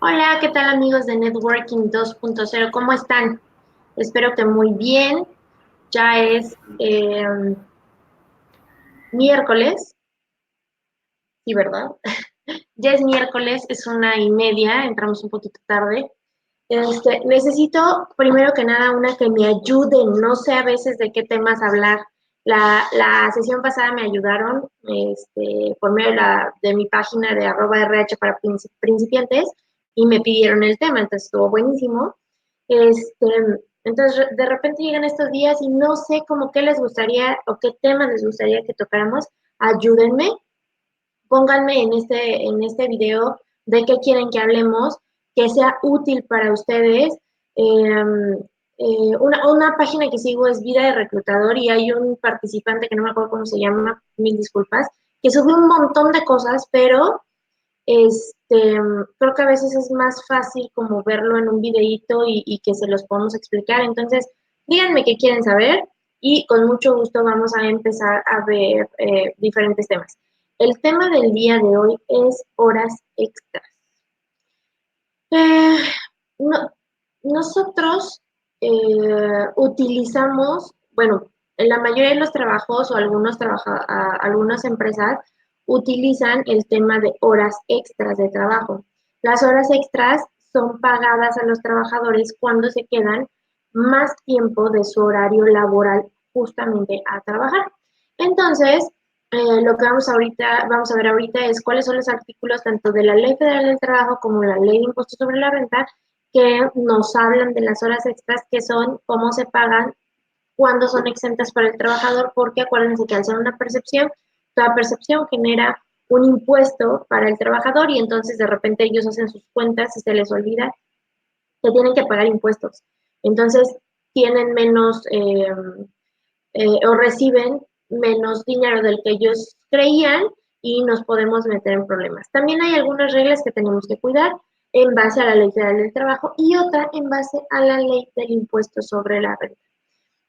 Hola, ¿qué tal amigos de Networking 2.0? ¿Cómo están? Espero que muy bien. Ya es miércoles, sí, ¿verdad? Ya es miércoles, es 1:30, entramos un poquito tarde. Necesito primero que nada una que me ayuden, no sé a veces de qué temas hablar. La sesión pasada me ayudaron por medio de mi página de @RH para principiantes y me pidieron el tema, entonces estuvo buenísimo. Este, entonces de repente llegan estos días y no sé cómo qué les gustaría o qué temas les gustaría que tocáramos. Ayúdenme, pónganme en este video de qué quieren que hablemos, que sea útil para ustedes. Eh, una página que sigo es Vida de Reclutador y hay un participante que no me acuerdo cómo se llama, mil disculpas, que sube un montón de cosas, pero creo que a veces es más fácil como verlo en un videíto y que se los podamos explicar. Entonces, díganme qué quieren saber y con mucho gusto vamos a empezar a ver diferentes temas. El tema del día de hoy es horas extras. Eh, no- nosotros utilizamos, bueno, en la mayoría de los trabajos o algunas empresas utilizan el tema de horas extras de trabajo. Las horas extras son pagadas a los trabajadores cuando se quedan más tiempo de su horario laboral justamente a trabajar. Entonces, lo que vamos a ver ahorita es cuáles son los artículos tanto de la Ley Federal del Trabajo como la Ley de Impuestos sobre la Renta que nos hablan de las horas extras, que son cómo se pagan, cuándo son exentas para el trabajador, porque acuérdense que al ser una percepción, toda percepción genera un impuesto para el trabajador y entonces de repente ellos hacen sus cuentas y se les olvida que tienen que pagar impuestos. Entonces tienen menos o reciben menos dinero del que ellos creían y nos podemos meter en problemas. También hay algunas reglas que tenemos que cuidar en base a la Ley Federal del Trabajo y otra en base a la Ley del Impuesto sobre la Renta.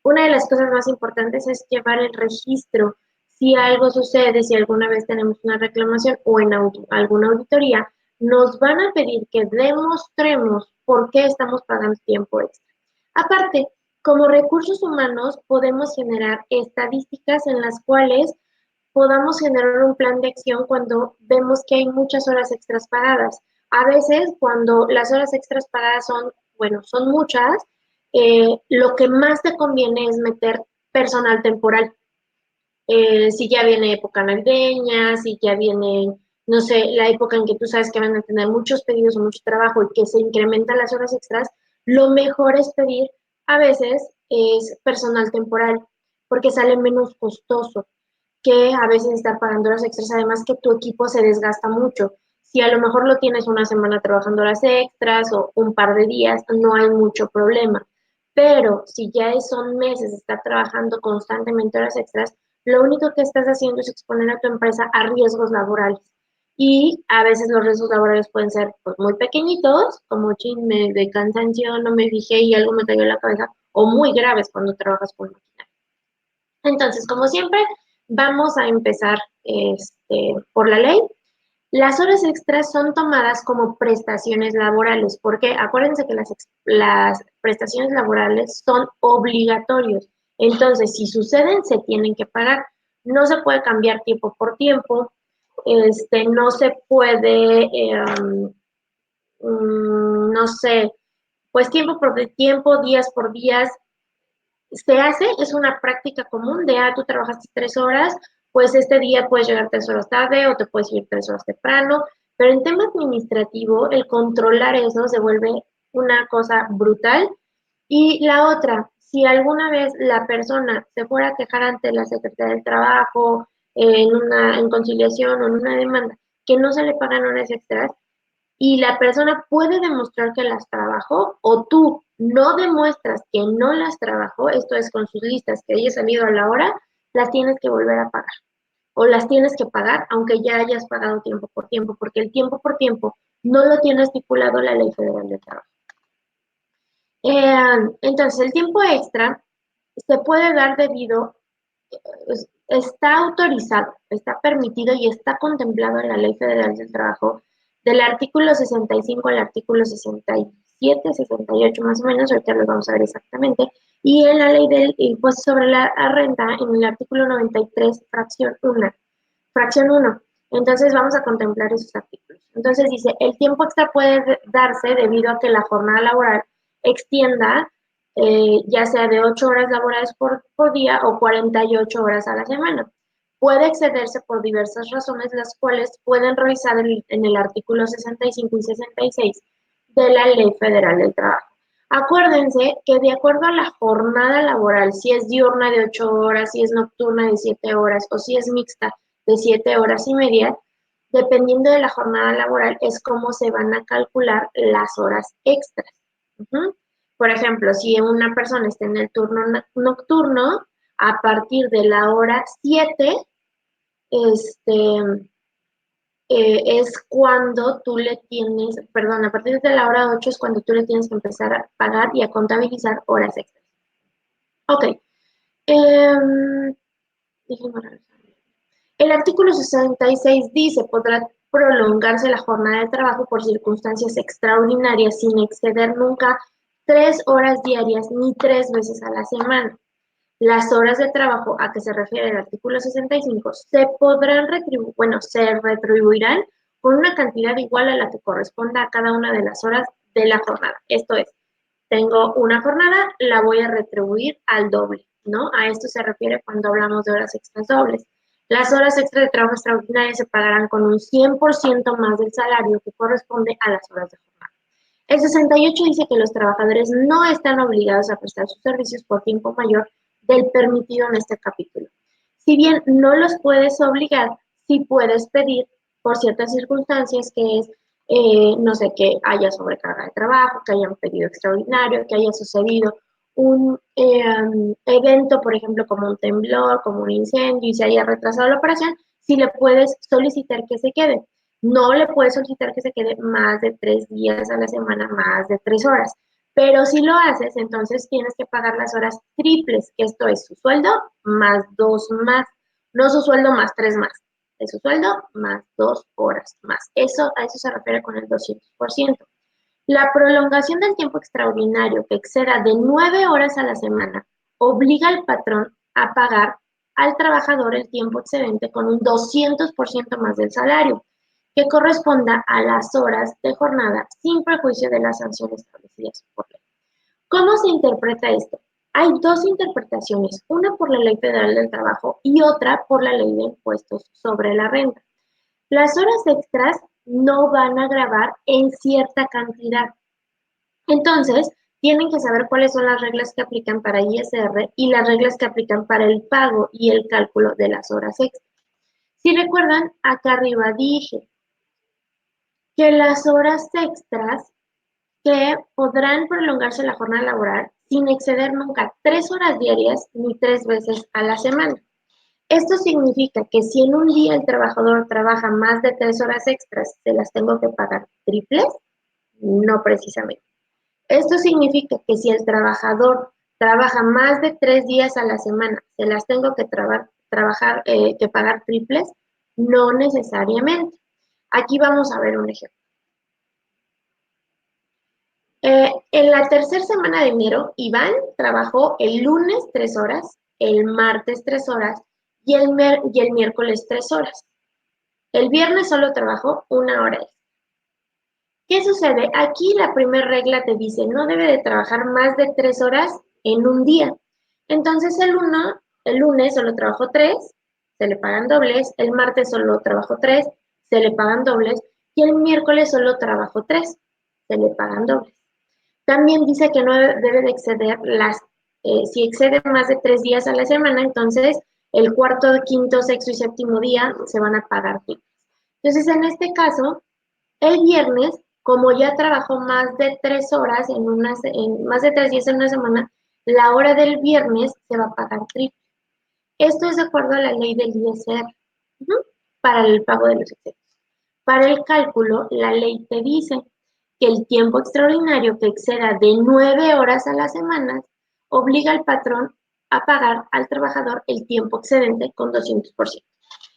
Una de las cosas más importantes es llevar el registro. Si algo sucede, si alguna vez tenemos una reclamación o en alguna auditoría, nos van a pedir que demostremos por qué estamos pagando tiempo extra. Aparte, como recursos humanos podemos generar estadísticas en las cuales podamos generar un plan de acción cuando vemos que hay muchas horas extras pagadas. A veces, cuando las horas extras pagadas son, bueno, son muchas, lo que más te conviene es meter personal temporal. Si ya viene época navideña, si ya viene, no sé, la época en que tú sabes que van a tener muchos pedidos o mucho trabajo y que se incrementan las horas extras, lo mejor es pedir a veces es personal temporal, porque sale menos costoso que a veces estar pagando horas extras, además que tu equipo se desgasta mucho. Si a lo mejor lo tienes una semana trabajando horas extras o un par de días, no hay mucho problema. Pero si ya son meses de estar trabajando constantemente horas extras, lo único que estás haciendo es exponer a tu empresa a riesgos laborales. Y a veces los riesgos laborales pueden ser pues, muy pequeñitos, como chisme de cansancio, no me fijé y algo me cayó en la cabeza, o muy graves cuando trabajas con máquina. Entonces, como siempre, vamos a empezar por la ley. Las horas extras son tomadas como prestaciones laborales, porque acuérdense que las prestaciones laborales son obligatorios. Entonces, si suceden, se tienen que pagar. No se puede cambiar tiempo por tiempo, no se puede, no sé, pues tiempo por tiempo, días por días, se hace, es una práctica común de, tú trabajaste 3 horas, pues este día puedes llegar 3 horas tarde o te puedes ir 3 horas temprano, pero en tema administrativo, el controlar eso se vuelve una cosa brutal. Y la otra, si alguna vez la persona se fuera a quejar ante la Secretaría del Trabajo, en conciliación o en una demanda, que no se le pagan horas extras, y la persona puede demostrar que las trabajó o tú no demuestras que no las trabajó, esto es con sus listas que haya salido a la hora, las tienes que volver a pagar o las tienes que pagar aunque ya hayas pagado tiempo por tiempo, porque el tiempo por tiempo no lo tiene estipulado la Ley Federal de Trabajo. Entonces, el tiempo extra se puede dar debido, está autorizado, está permitido y está contemplado en la Ley Federal del Trabajo Del artículo 65 al artículo 67, 68 más o menos, ahorita lo vamos a ver exactamente, y en la ley del impuesto sobre la renta, en el artículo 93, fracción 1. Entonces vamos a contemplar esos artículos. Entonces dice, el tiempo extra puede darse debido a que la jornada laboral extienda, ya sea de 8 horas laborales por día o 48 horas a la semana. Puede excederse por diversas razones, las cuales pueden revisar en el artículo 65 y 66 de la Ley Federal del Trabajo. Acuérdense que de acuerdo a la jornada laboral, si es diurna de 8 horas, si es nocturna de 7 horas o si es mixta de 7 horas y media, dependiendo de la jornada laboral, es cómo se van a calcular las horas extras. Por ejemplo, si una persona está en el turno nocturno, a partir de la hora 7, es cuando tú le tienes, perdón, a partir de la hora 8 es cuando tú le tienes que empezar a pagar y a contabilizar horas extras. Ok. Déjenme revisar. El artículo 66 dice, podrá prolongarse la jornada de trabajo por circunstancias extraordinarias sin exceder nunca 3 horas diarias ni 3 veces a la semana. Las horas de trabajo a que se refiere el artículo 65 se podrán se retribuirán con una cantidad igual a la que corresponda a cada una de las horas de la jornada. Esto es, tengo una jornada, la voy a retribuir al doble, ¿no? A esto se refiere cuando hablamos de horas extras dobles. Las horas extras de trabajo extraordinarias se pagarán con un 100% más del salario que corresponde a las horas de jornada. El 68 dice que los trabajadores no están obligados a prestar sus servicios por tiempo mayor del permitido en este capítulo. Si bien no los puedes obligar, sí puedes pedir por ciertas circunstancias, que es, no sé, que haya sobrecarga de trabajo, que haya un pedido extraordinario, que haya sucedido un evento, por ejemplo, como un temblor, como un incendio, y se haya retrasado la operación, sí le puedes solicitar que se quede. No le puedes solicitar que se quede más de 3 días a la semana, más de 3 horas. Pero si lo haces, entonces tienes que pagar las horas triples, que esto es su sueldo más 2 más, no su sueldo más 3 más, es su sueldo más 2 horas más. A eso se refiere con el 200%. La prolongación del tiempo extraordinario que exceda de 9 horas a la semana obliga al patrón a pagar al trabajador el tiempo excedente con un 200% más del salario, que corresponda a las horas de jornada sin perjuicio de las sanciones establecidas por ley. ¿Cómo se interpreta esto? Hay dos interpretaciones, una por la Ley Federal del Trabajo y otra por la Ley de Impuestos sobre la Renta. Las horas extras no van a gravar en cierta cantidad. Entonces, tienen que saber cuáles son las reglas que aplican para ISR y las reglas que aplican para el pago y el cálculo de las horas extras. Si recuerdan, acá arriba dije que las horas extras que podrán prolongarse la jornada laboral sin exceder nunca 3 horas diarias ni 3 veces a la semana. Esto significa que si en un día el trabajador trabaja más de 3 horas extras, ¿se las tengo que pagar triples? No precisamente. Esto significa que si el trabajador trabaja más de 3 días a la semana, ¿se las tengo que que pagar triples? No necesariamente. Aquí vamos a ver un ejemplo. En la tercera semana de enero, Iván trabajó el lunes 3 horas, el martes 3 horas y el miércoles 3 horas. El viernes solo trabajó 1 hora. ¿Qué sucede? Aquí la primera regla te dice, no debe de trabajar más de 3 horas en un día. Entonces el lunes solo trabajó 3, se le pagan dobles, el martes solo trabajó 3, se le pagan dobles, y el miércoles solo trabajó 3, se le pagan dobles. También dice que no debe de exceder si excede más de 3 días a la semana, entonces el cuarto, quinto, sexto y séptimo día se van a pagar fijos. Entonces, en este caso, el viernes, como ya trabajó más de 3 horas más de 3 días en una semana, la hora del viernes se va a pagar triple. Esto es de acuerdo a la ley del ISR, para el pago de los excesos. Para el cálculo, la ley te dice que el tiempo extraordinario que exceda de 9 horas a la semana obliga al patrón a pagar al trabajador el tiempo excedente con 200%.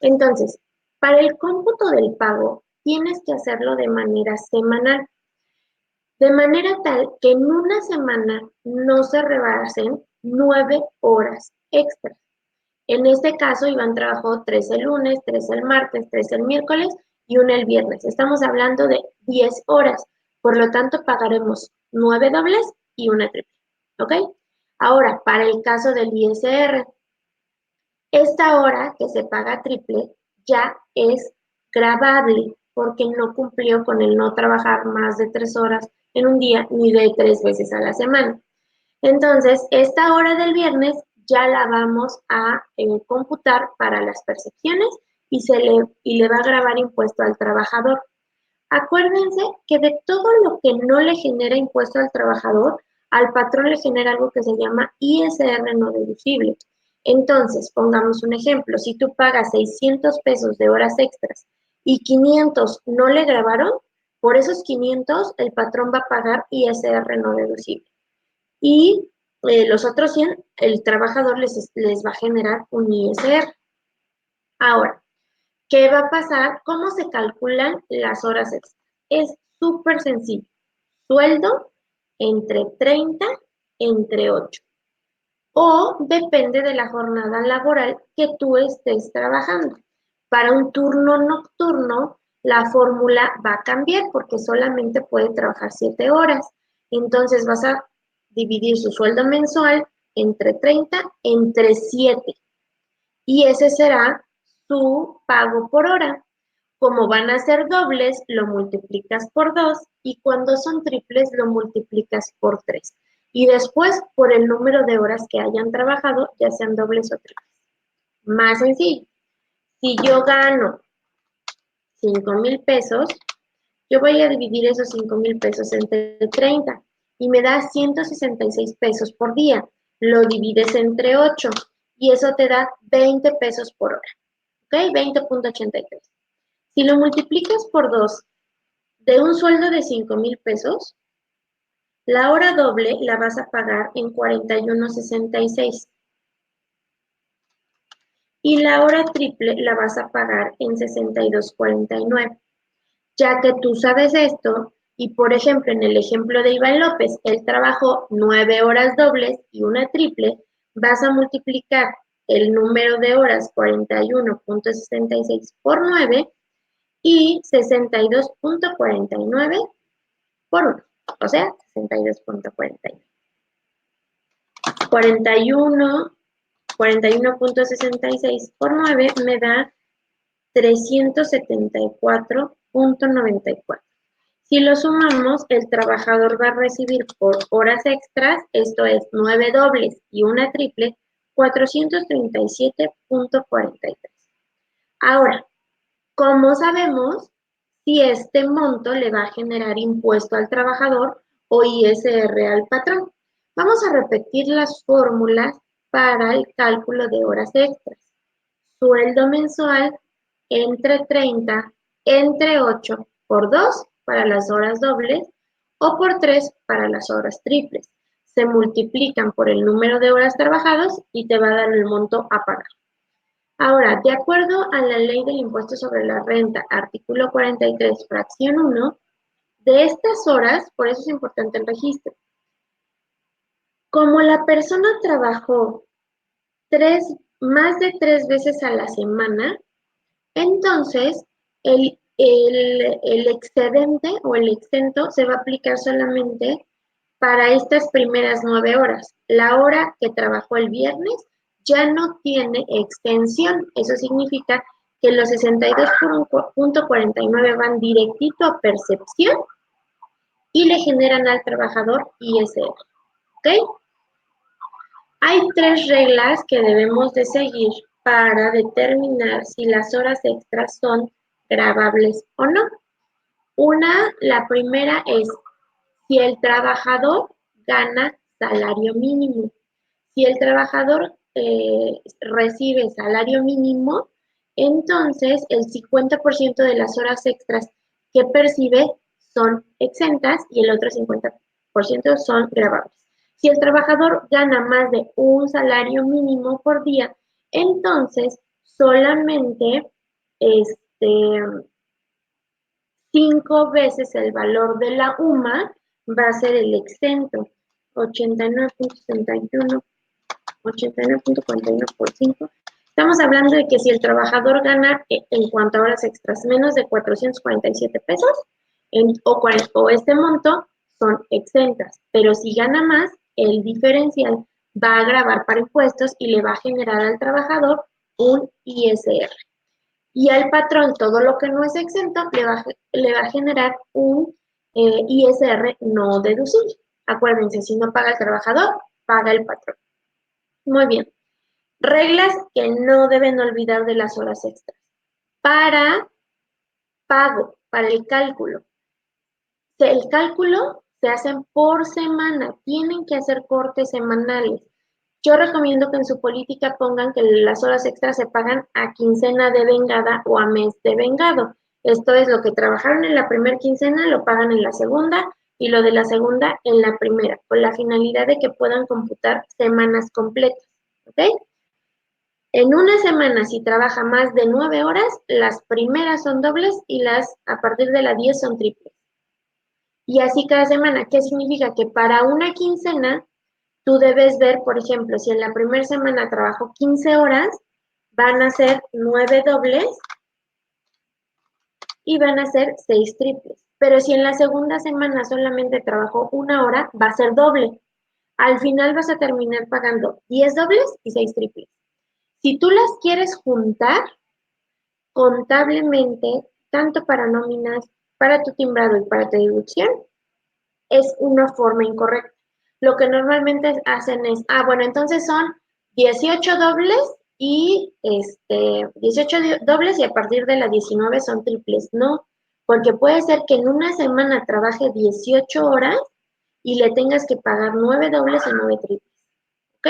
Entonces, para el cómputo del pago, tienes que hacerlo de manera semanal. De manera tal que en una semana no se rebasen 9 horas extras. En este caso, Iván trabajó 3 el lunes, 3 el martes, 3 el miércoles y 1 el viernes. Estamos hablando de 10 horas. Por lo tanto, pagaremos 9 dobles y una triple. ¿Ok? Ahora, para el caso del ISR, esta hora que se paga triple ya es gravable porque no cumplió con el no trabajar más de 3 horas en un día ni de 3 veces a la semana. Entonces, esta hora del viernes ya la vamos a computar para las percepciones y le va a grabar impuesto al trabajador. Acuérdense que de todo lo que no le genera impuesto al trabajador, al patrón le genera algo que se llama ISR no deducible. Entonces, pongamos un ejemplo, si tú pagas 600 pesos de horas extras y 500 no le grabaron, por esos 500 el patrón va a pagar ISR no deducible. Y los otros 100, el trabajador les va a generar un ISR. Ahora, ¿qué va a pasar? ¿Cómo se calculan las horas extras? Es súper sencillo. Sueldo entre 30, entre 8. O depende de la jornada laboral que tú estés trabajando. Para un turno nocturno, la fórmula va a cambiar porque solamente puede trabajar 7 horas. Entonces vas a dividir su sueldo mensual entre 30, entre 7. Y ese será su pago por hora. Como van a ser dobles, lo multiplicas por 2 y cuando son triples lo multiplicas por 3. Y después por el número de horas que hayan trabajado, ya sean dobles o triples. Más sencillo. Si yo gano 5,000 pesos, yo voy a dividir esos 5,000 pesos entre 30 y me da 166 pesos por día. Lo divides entre 8 y eso te da 20 pesos por hora. ¿Ok? 20.83. Si lo multiplicas por 2 de un sueldo de 5,000 pesos, la hora doble la vas a pagar en 41.66 y la hora triple la vas a pagar en 62.49. Ya que tú sabes esto, y por ejemplo, en el ejemplo de Iván López, él trabajó 9 horas dobles y una triple, vas a multiplicar el número de horas 41.66 por 9 y 62.49 por 1, o sea, 62.49. 41.66 por 9 me da 374.94. Si lo sumamos, el trabajador va a recibir por horas extras, esto es 9 dobles y una triple, 437.43. Ahora, ¿cómo sabemos si este monto le va a generar impuesto al trabajador o ISR al patrón? Vamos a repetir las fórmulas para el cálculo de horas extras. Sueldo mensual entre 30, entre 8 por 2 para las horas dobles o por 3 para las horas triples. Se multiplican por el número de horas trabajadas y te va a dar el monto a pagar. Ahora, de acuerdo a la ley del impuesto sobre la renta, artículo 43, fracción 1, de estas horas, por eso es importante el registro, como la persona trabajó más de 3 veces a la semana, entonces el excedente o el exento se va a aplicar solamente para estas primeras 9 horas. La hora que trabajó el viernes ya no tiene extensión. Eso significa que los 62.49 van directito a percepción y le generan al trabajador ISR. ¿Ok? Hay 3 reglas que debemos de seguir para determinar si las horas extras son gravables o no. La primera es si el trabajador gana salario mínimo. Si el trabajador recibe salario mínimo, entonces el 50% de las horas extras que percibe son exentas y el otro 50% son gravables. Si el trabajador gana más de un salario mínimo por día, entonces solamente 5 veces el valor de la UMA va a ser el exento. 89.61, 89.41 por 5. Estamos hablando de que si el trabajador gana en cuanto a horas extras menos de 447 pesos o este monto son exentas, pero si gana más, el diferencial va a agravar para impuestos y le va a generar al trabajador un ISR. Y al patrón todo lo que no es exento le va a generar un ISR no deducible. Acuérdense, si no paga el trabajador, paga el patrón. Muy bien. Reglas que no deben olvidar de las horas extras. Para pago, para el cálculo. El cálculo se hacen por semana, tienen que hacer cortes semanales. Yo recomiendo que en su política pongan que las horas extras se pagan a quincena de vengada o a mes de vengado. Esto es, lo que trabajaron en la primera quincena lo pagan en la segunda y lo de la segunda en la primera, con la finalidad de que puedan computar semanas completas. ¿Ok? En una semana, si trabaja más de 9 horas, las primeras son dobles y las a partir de las 10 son triples. Y así cada semana. ¿Qué significa? Que para una quincena, tú debes ver, por ejemplo, si en la primera semana trabajo 15 horas, van a ser 9 dobles y van a ser 6 triples. Pero si en la segunda semana solamente trabajo 1 hora, va a ser doble. Al final vas a terminar pagando 10 dobles y 6 triples. Si tú las quieres juntar contablemente, tanto para nóminas, para tu timbrado y para tu deducción, es una forma incorrecta. Lo que normalmente hacen es, bueno, entonces son 18 dobles y 18 dobles y a partir de las 19 son triples. No, porque puede ser que en una semana trabaje 18 horas y le tengas que pagar 9 dobles y 9 triples. ¿Ok?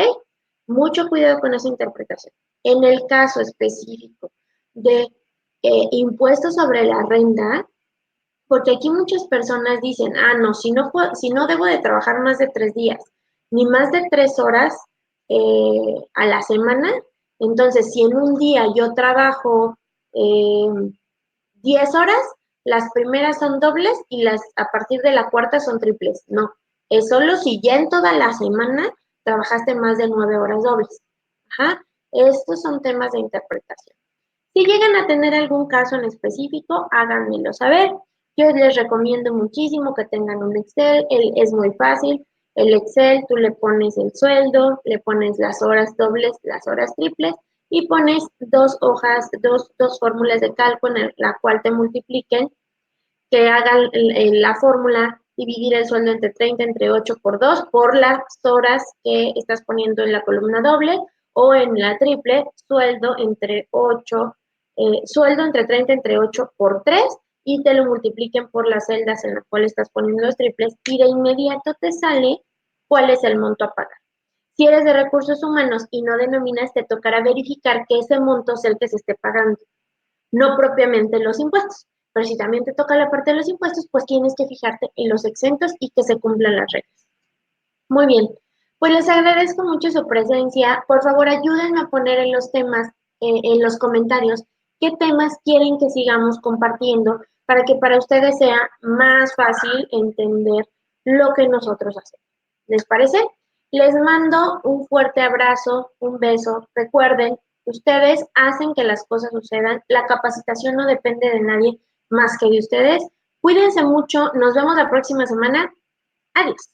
Mucho cuidado con esa interpretación. En el caso específico de impuestos sobre la renta, porque aquí muchas personas dicen, no, si no debo de trabajar más de 3 días, ni más de 3 horas a la semana, entonces si en un día yo trabajo 10 horas, las primeras son dobles y las a partir de la cuarta son triples. No, es solo si ya en toda la semana trabajaste más de 9 horas dobles. Ajá, estos son temas de interpretación. Si llegan a tener algún caso en específico, háganmelo saber. Yo les recomiendo muchísimo que tengan un Excel, es muy fácil. El Excel, tú le pones el sueldo, le pones las horas dobles, las horas triples y pones dos hojas, dos fórmulas de cálculo en la cual te multipliquen, que hagan la fórmula, dividir el sueldo entre 30 entre 8 por 2 por las horas que estás poniendo en la columna doble o en la triple, sueldo entre 30 entre 8 por 3 y te lo multipliquen por las celdas en las cuales estás poniendo los triples y de inmediato te sale cuál es el monto a pagar. Si eres de recursos humanos y no denominas, te tocará verificar que ese monto es el que se esté pagando, no propiamente los impuestos. Pero si también te toca la parte de los impuestos, pues tienes que fijarte en los exentos y que se cumplan las reglas. Muy bien, pues les agradezco mucho su presencia. Por favor, ayúdenme a poner en los temas, en los comentarios, qué temas quieren que sigamos compartiendo para que para ustedes sea más fácil entender lo que nosotros hacemos. ¿Les parece? Les mando un fuerte abrazo, un beso. Recuerden, ustedes hacen que las cosas sucedan. La capacitación no depende de nadie más que de ustedes. Cuídense mucho. Nos vemos la próxima semana. Adiós.